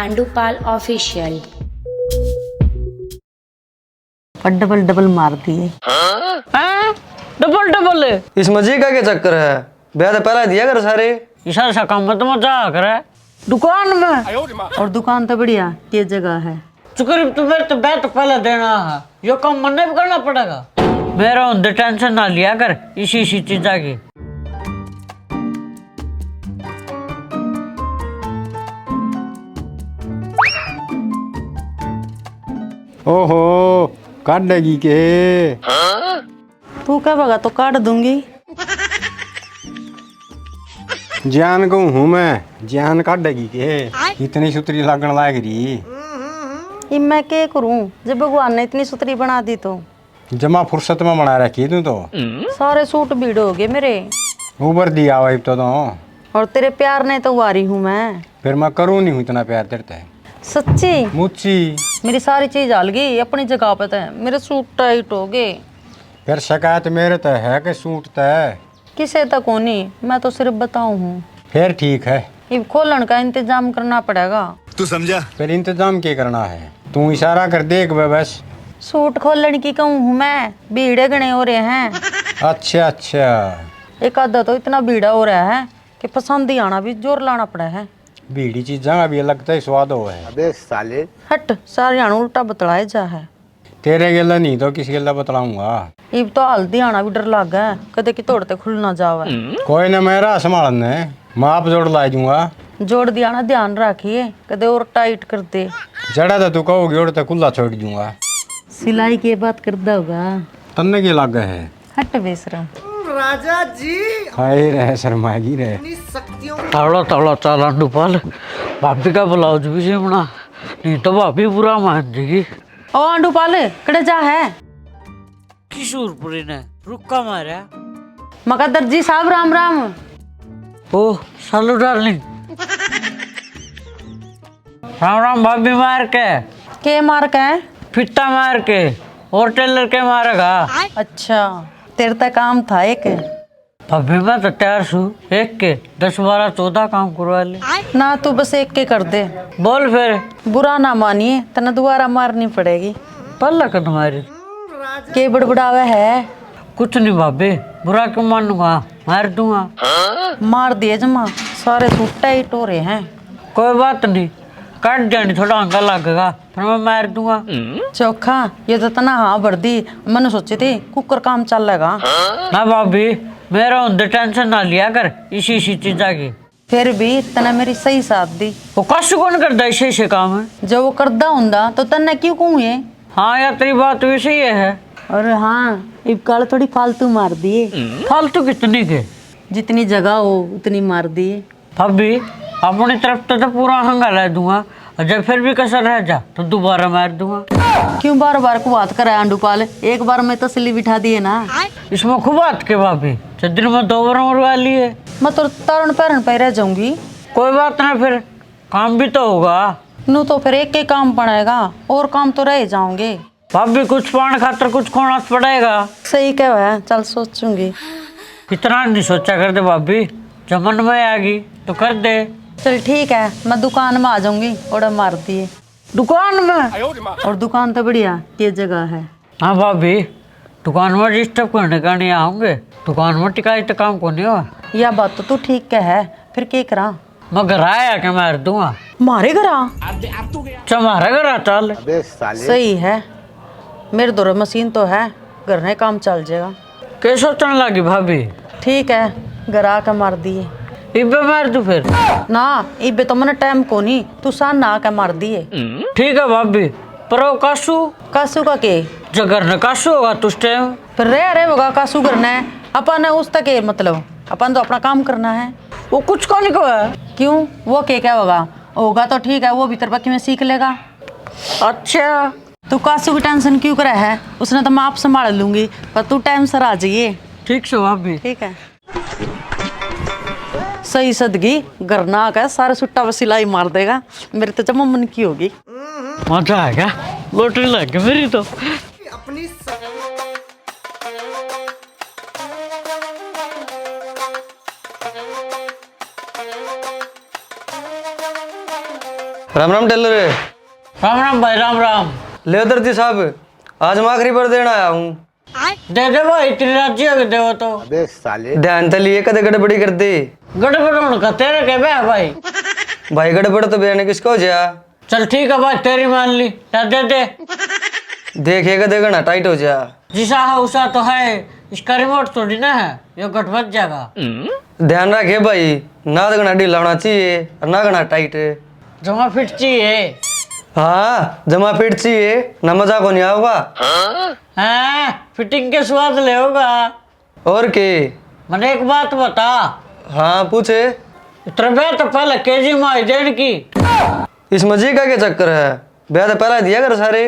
आंडूपाल official. Double double मार दिए। Double double इस मजे का क्या चक्कर है? ब्याह तो पहला दिया कर सारे। ईशा सा काम मत मजा करे दुकान में। और दुकान तो बढ़िया ये जगह है। चुकर तुम्हें तो बैठ पहले देना है, यो काम मन भी करना पड़ेगा। मेरा उनसे टेंशन ना लिया कर इसी चीजा की। ओहो काटेगी के? तू क्या बगा तो काट दूंगी। जान को हूँ मैं, जान काटेगी के? इतनी सुतरी लगन लाग रही। अब मैं क्या करूं जब भगवान ने इतनी सुतरी बना दी तो। जमा फुर्सत में बना रखी तू तो। सारे सूट भीड़ हो गए मेरे। ऊबर दिया हुआ तो और तेरे प्यार ने तो वारी हूँ मैं। फिर मैं करूँ नहीं हूँ इतना प्यार तेरे ते। सच्ची मुच्ची मेरी सारी चीज हल गई अपनी जगह पे। मेरे सूट टाइट हो गए। फिर शिकायत मेरे ते है कि सूट ते? किसे तक होनी, मैं तो सिर्फ बताऊं हूँ। फिर ठीक है, अब खोलन का इंतजाम करना पड़ेगा। तू समझा? फिर इंतजाम क्या करना है? तू इशारा कर देख बस। सूट खोलने की कहूँ हूँ मैं, भीड़े गणे हो रहे हैं। अच्छा अच्छा, एक आधा तो इतना भीड़ा हो रहा है कि पसंद ही आना भी जोर लाना पड़ा है। बीड़ी चीजा का भी लगता है स्वाद हो है। अबे साले हट सारे आना उल्टा बतलाए जा है। तेरे गेला नहीं तो किस गेला बतलाऊंगा। इब तो हल्दी आना भी डर लग गया, कदे की तोड़ते खुल ना जावे। कोई ना, मेरा संभालने माप जोड़ ला दूंगा। जोड़ दिया ना, ध्यान रखिए कदे और टाइट कर दे। जड़ा तो तू कहोगी और तो खुला छोड़ दूंगा। सिलाई की बात करता होगा। तन्ने के लागे है। हट बेशरम। राजा जी खाए रहे शर्मागी रहे। तावड़ा तावड़ा चाल आंडूपाल, भाभी का ब्लाउज भी सीमना, नहीं तो भाभी बुरा मान जाएगी। ओ आंडूपाल कड़े जा है? किशोरपुरी ने रुक्का मारा। मका दर्जी साहब राम राम। ओ सालू डार्लिंग। राम राम भाभी। मार के मार के है? फित्ता मार के और टेलर के मारेगा। अच्छा तेरे तक काम था एक। भाभी मैं तो तैयार हूँ, एक के 10 12 14 काम करवा ले ना। तू बस एक के कर दे। बोल फिर। बुरा ना मानिए तना दोबारा मारनी पड़ेगी। पल्ला कर तुम्हारी के बड़बड़ावे है? कुछ नहीं भाभी, बुरा क्यों मानूंगा, मार दूंगा। मार दिए जमा, सारे सूट टाइट हो रहे हैं। कोई बात नहीं, काट जानी थोड़ा अंगा लगेगा, फिर मैं मार दूंगा। चौखा ये तो तना हाँ भर दी। मैंने सोची थी कुकर काम चलेगा। ना भाभी, मेरा उनसे टेंशन ना लिया कर इसी चीजा की। फिर भी तना मेरी सही साथ दी। वो कष्ट कौन करता ऐसे काम है? जब वो करदा हुंदा तो तन्ने क्यों कहूँ ये? हाँ यार तेरी बात वैसे ही है। और हाँ इब कल थोड़ी फालतू मार दिए। फालतू कितनी के? जितनी जगह हो उतनी मार दिए। भाभी अपनी तरफ तो पूरा हंगा ला दूंगा, और जब फिर भी कसर रह जा तो दोबारा मार दूंगा। क्यों बार बार को बात करे आंडूपाल? एक बार में तसली बिठा दिए ना। इसमें खूब बात के भाभी, दिन में 2 बार मरवा लिए। मैं तो तारण पैरण पे रह जाऊंगी। कोई बात ना, फिर काम भी तो होगा। नू तो फिर एक के काम पड़ेगा और काम तो रह जाओगे। भाभी कुछ पान खातर कुछ खोना पड़ेगा। सही कह है, चल सोचूंगी। इतना नहीं सोचा कर दे भाभी, जब मन में आ गई तो कर दे। चल ठीक है, मैं दुकान में आ जाऊंगी। और मार दिए दुकान में? और दुकान तो बढ़िया ये जगह है। हाँ भाभी, दुकान में डिस्टर्ब करने का नहीं आऊंगे, दुकान में टिकाई तो काम को नहीं हुआ। यह बात तो तू ठीक कह है, फिर क्या करा? मैं घर आया के मार दूंगा। मारे घरा? चल मारा घर आ चल। अबे साले सही है, मेरे दौरे मशीन तो है, घर में काम चल जाएगा। कैसे सोचने लगी भाभी? ठीक है, घर आकर मार दिए। इबे मार दू फिर? ना इबे तो मैंने टाइम को नहीं, तू सान ना आकर मार दिए। ठीक है भाभी, पर वो कासू कासू का के? जो घर ने कासू होगा तुझ टाइम फिर रे होगा कासू करना है अपन है उस तक के, मतलब अपन तो अपना काम करना है। वो कुछ को नहीं कहा। क्यों वो के क्या होगा तो ठीक है, वो भीतर बाकी में सीख लेगा। अच्छा तू कासू की टेंशन क्यों करे है? उसने तो मैं आप संभाल लूंगी, पर तू टाइम सर आ जाइए। ठीक से भाभी। ठीक है। सही सदगी घर ना आकर सारे सुट्टा पर सिलाई मार देगा, मेरे तो जमा मन की होगी। मजा आएगा, लॉटरी लग गई मेरी तो। अपनी राम राम टेलर। राम राम भाई, राम राम। ले दर्जी साहब, आज मैं आखिरी बार देना आया हूँ। दे दे भाई, इतनी राजी हो देव तो। ध्यान तलिए कदे गड़बड़ी कर दी। गड़बड़ उनका तेरे के बे भाई। भाई गड़बड़ तो बेने किसको हो जा। चल ठीक है भाई, तेरी मान ली। दे दे। देखिए कदे गना टाइट हो जा। जिसा है उसा तो है, इसका रिमोट थोड़ी ना है, ये गट बच जाएगा। ध्यान रखे भाई, ना तो गना ढीला होना चाहिए और ना गना टाइट। जमा फिट चाहिए। हाँ जमा फिट चाहिए ना, मजाक नहीं आऊगा। हाँ, फिटिंग के स्वाद ले होगा। और के मैंने एक बात बता। हाँ पूछे। इतना बे तो पहले केजी में देने की। इस मजे का क्या चक्कर है, ब्याह तो पहला दिया कर सारे।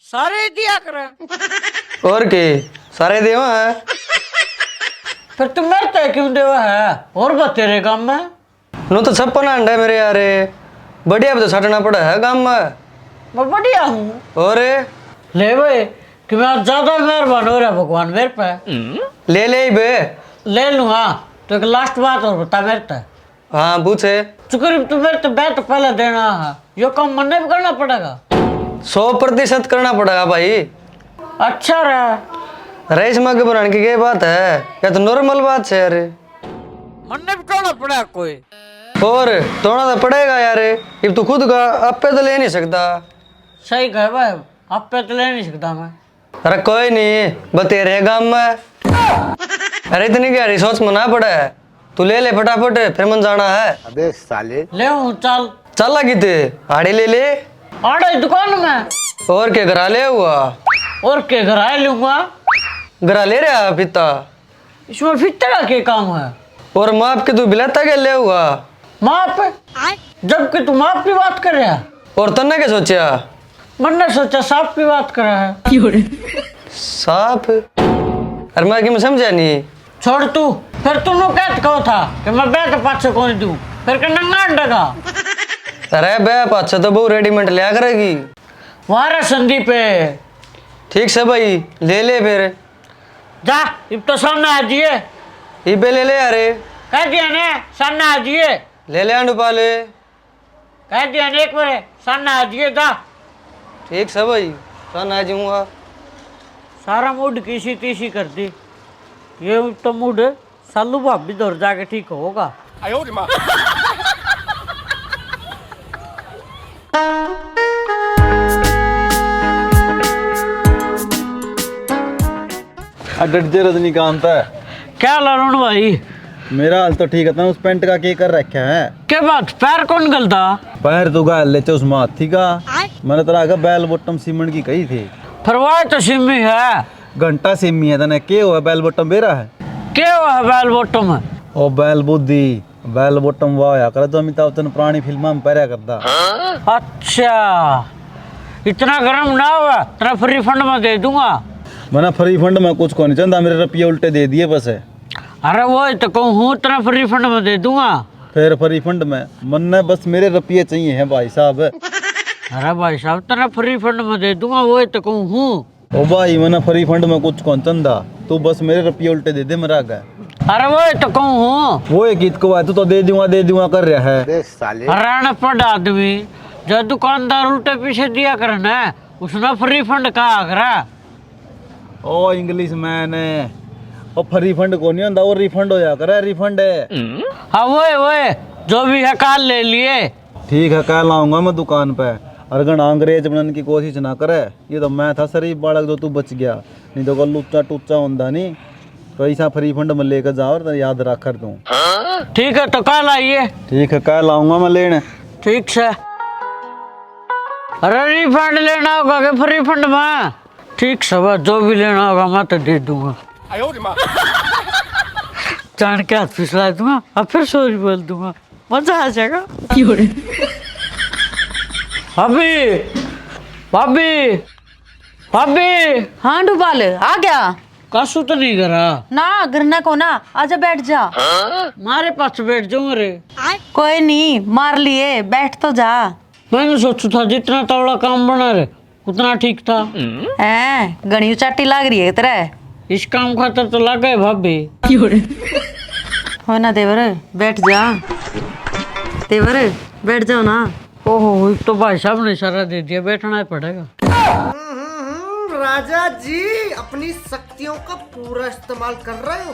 सारे दिया कर। और के सारे देवा है। फिर तुम मेरे तो क्यों देवा है? और बस तेरे काम में नो तो 56 अंडा है मेरे यारे। बढ़िया भी तो सटना पड़ा है काम में। मैं बढ़िया हूँ। और ले भाई कि मैं आज ज्यादा मेहरबान हो रहा भगवान मेरे पे। ले बे। ले लूंगा। तो एक लास्ट बात और बता मेरे पे। हाँ पूछे। चुकर तू मेरे तो बैठ पहले देना है, यो काम मन भी करना पड़ेगा। 100% करना पड़ेगा भाई। अच्छा रहा। रईस मग बनाने की क्या बात है, क्या तो नॉर्मल बात है यार। मन भी करना पड़ेगा कोई। और तोड़ना तो पड़ेगा यार, अब तू खुद का आपे तो ले नहीं सकता। सही कहे भाई, आप पे तो ले नहीं सकता मैं। अरे कोई नहीं, बते रहे गाँव में। अरे इतनी गहरी सोच में ना पड़ा है, तू ले फटाफट, फिर मन जाना है। अबे साले ले हूँ चल। चल लगी थे आड़ी ले। आड़े दुकान में। और क्या घरा ले हुआ। और के घर आए लूंगा। घरा ले रहा पिता। इसमें फिर का क्या काम है? और माप के तू बिलाता क्या ले हुआ। माप? जबकि तू माप की बात कर रहा है। और तन्ने क्या सोचा। मैंने सोचा सांप की बात कर रहा है। सांप? अरे मैं क्यों समझा नहीं। छोड़ तू। फिर तूने क्या कहा था कि मैं बैठ पाछे कौन दूं? फिर के नंगा अंडा। अरे बे पाछा तो बहु रेडीमेड लिया करेगी। वहां संदीप है। ठीक से भाई ले फिर। जा अब तो सामने आ जिए। इबे ले अरे। कह दिया ने सामने आ जिए। ले अंडू पाले। कह दिया ने एक बार सामने आ जिए। जा ठीक से भाई, सन आ जाऊंगा। सारा मूड किसी तीसी कर दी। ये तो मूड सालू भाभी दौड़ जाके ठीक होगा। डट जे रजनीकांत है। क्या लरुण भाई? मेरा हाल तो ठीक है, उस पेंट का क्या कर रखा है? के बात पैर कौन गलता? पैर तो गाल लेते उस हाथी का। मैंने तरह का बैल बॉटम सीमेंट की कही थी। फरवाए तो सिमी है। घंटा सिमी है तने के हुआ बैल बॉटम बेरा है। क्या हुआ है बैल बॉटम? ओ बैल बुद्धि बैल बॉटम वाया कर तो अमिताभ बच्चन पुरानी फिल्म में पैरा करता। अच्छा इतना गर्म ना हुआ, तेरा फ्री फंड में दे दूंगा। मैंने फ्री फंड में कुछ को नहीं चंदा, मेरे रुपये उल्टे दे दिए बस है। अरे वो तो कहूँ तेरा फ्री फंड में दे दूंगा। फिर फ्री फंड में मन बस मेरे रुपये चाहिए हैं भाई साहब। अरे भाई साहब तेरा फ्री फंड में दे दूंगा, वो तो कहूँ। ओ भाई मैंने फ्री फंड में कुछ कौन चंदा, तू बस मेरे रुपये उल्टे दे दे मेरा गए। अरे वो तो कहूँ। वो एक गीत को आया तू तो दे दूंगा कर रहा है। हराना पड़ आदमी जो दुकानदार उल्टे पीछे दिया करना है, उसने फ्री फंड कहा करा। ओ इंग्लिश मैन है, ओ फ्री फंड को नहीं होता, वो रिफंड हो जा करे। रिफंड है। हाँ वो जो भी है काल ले लिए। ठीक है कल आऊंगा मैं दुकान पे। अरगन अंग्रेज बनने की कोशिश ना करे, ये तो मैं था शरीफ बालक जो तू बच गया, नहीं तो लुच्चा टुच्चा होता नहीं। तो ऐसा फ्री फंड में लेकर जाओ और याद रख कर दूँ। ठीक है तो कल आइए। ठीक है कल आऊंगा मैं लेने। ठीक से। अरे रिफंड लेना होगा कि फ्री फंड में? ठीक सब जो भी लेना होगा मैं तो दे दूंगा। जान के हाथ फिसला दूंगा और फिर सॉरी बोल दूंगा, मजा आ जाएगा। भाभी भाभी भाभी। हाँ डुबाल आ गया। कासू तो नहीं करा ना गिरना को ना, आजा बैठ जा। मारे पास बैठ जाऊंगा रे। कोई नहीं मार लिए, बैठ तो जा। मैंने सोचा था जितना तवड़ा काम बना रे उतना ठीक था। घनी चाटी लाग रही है तेरा। इस काम खातर तो लग गए भाभी। हो ना देवर, बैठ जा। देवर बैठ जाओ ना। ओहो एक तो भाई साहब ने इशारा दे दिया, बैठना ही पड़ेगा। राजा जी अपनी शक्तियों का पूरा इस्तेमाल कर रहे हो।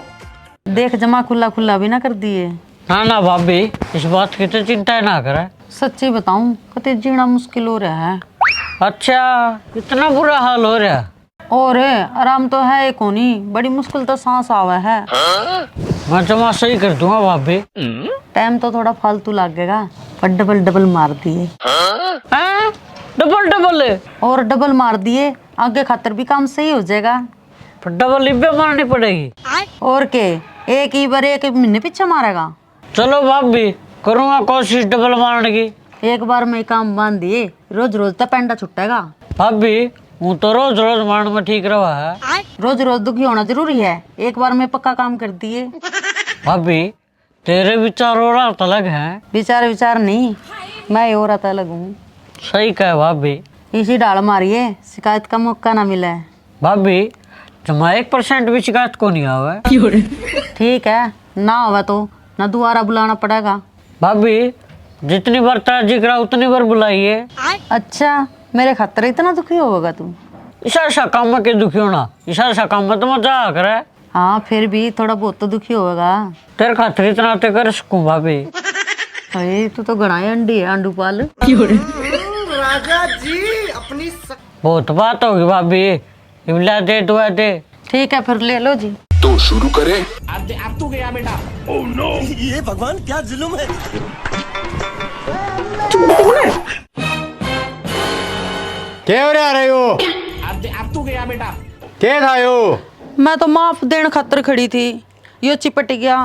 देख जमा खुला खुला भी ना कर दिए। ना ना भाभी, इस बात की तो चिंता ना करे। सच्ची बताऊं कते जीना मुश्किल हो रहा है। अच्छा, इतना बुरा हाल हो रहा? और आराम तो है ही कोनी, बड़ी मुश्किल तो सांस आवा है। मैं जमा सही कर दूंगा भाभी। टाइम तो थोड़ा फालतू लगेगा, पर डबल डबल मार दिए। डबल डबल और डबल मार दिए, आगे खातर भी काम सही हो जाएगा। पर डबल इब्बे मारनी पड़ेगी। और के एक ही बार एक महीने पीछे मारेगा। चलो भाभी, करूंगा कोशिश डबल मारने की। एक बार में काम बांध दिए, रोज रोज तो पेंडा छुटेगा। भाभी हूँ तो रोज रोज मारने में ठीक रहा है। रोज रोज दुखी होना जरूरी है, एक बार में पक्का काम कर दिए। भाभी तेरे विचार और रात अलग हैं। विचार विचार नहीं, मैं और आता लगूं। सही कहे भाभी। इसी डाल मारिए, शिकायत का मौका ना मिले। भाभी जमा 1% भी शिकायत को नहीं आवा। ठीक है, ना होगा तो ना दोबारा बुलाना पड़ेगा। भाभी जितनी बार ताजी करा उतनी बार बुलाइए। अच्छा, मेरे खातर इतना दुखी होगा तू? ऐसा काम में के दुखी होना, ऐसा काम में तो मजा करे। हाँ फिर भी थोड़ा बहुत तो दुखी होगा। तेरे खातर इतना ते कर सकूं भाभी। अरे तू तो घना अंडी है, अंडू पाल। राजा जी अपनी बहुत बात होगी भाभी, इमला दे दुआ दे। ठीक है फिर ले लो जी। तो शुरू करें। ये भगवान क्या जुल्म है। क्या हो रहा हो? अब तू गया बेटा। क्या था यो? मैं तो माफ देने खातर खड़ी थी, यो चिपट गया।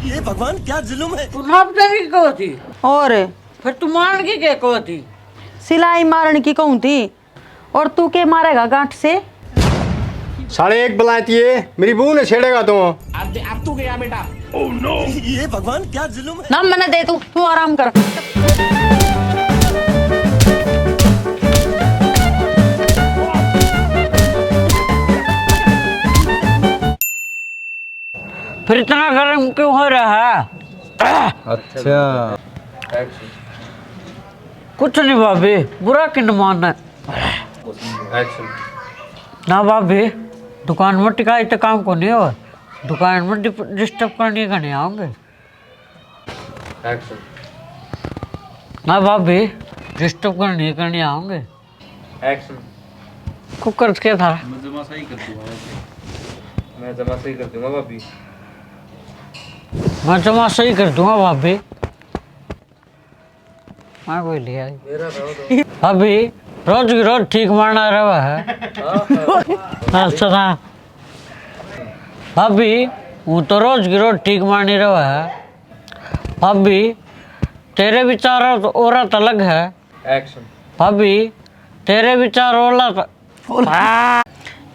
ये भगवान क्या जुल्म है। तू नाप देगी को थी, और फिर तू मान की के को थी? सिलाई मारने की कहूँ थी, और तू के मारेगा गांठ से? 1:30 बुलाती है, मेरी बहू ने छेड़ेगा तो। अब तू गया बेटा। Oh no. ये भगवान क्या जुल्म है। ना मैंने दे तू आराम कर। फिर इतना गर्म क्यों हो रहा है? अच्छा कुछ नहीं भाभी, बुरा किन मानना। ना भाभी, दुकान में टिकाई तो काम को नहीं हो, दुकान में डिस्टर्ब करने का नहीं आऊंगे। ना भाभी, डिस्टर्ब करने का नहीं आऊंगे। कुकर क्या था? मैं जमा सही कर दूंगा भाभी। मैं जमा सही कर दूंगा भाभी। हाँ कोई लिया भाभी, रोज की रोज ठीक मारना रहा है। अच्छा था भाभी, हूँ तो रोज की रोज ठीक मारनी रहा है। भाभी तेरे विचार औरत अलग है। भाभी तेरे विचार औरत।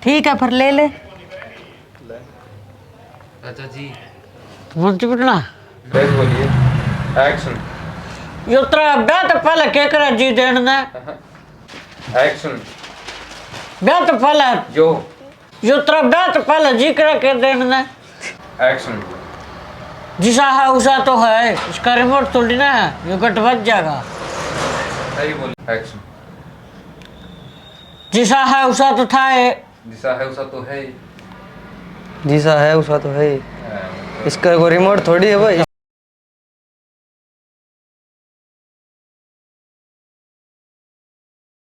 ठीक है फिर ले ले। चाचा जी मुंशी बिटना बैठ बोलिए। एक्शन। यो तेरा ब्याह तो पहले क्या करा जी देने ने? एक्शन। ब्याह तो पहले यो तेरा ब्याह तो पहले जी करा के देने ने। एक्शन। जिसा है उसा तो है, इसका रिमोट थोड़ी ना है, यो कट बच जाएगा। सही बोलिए। एक्शन। जिसा है उसा तो था है। जिसा है उसा तो है। जीसा है उसा तो है, इसका कोई रिमोट थोड़ी है भाई।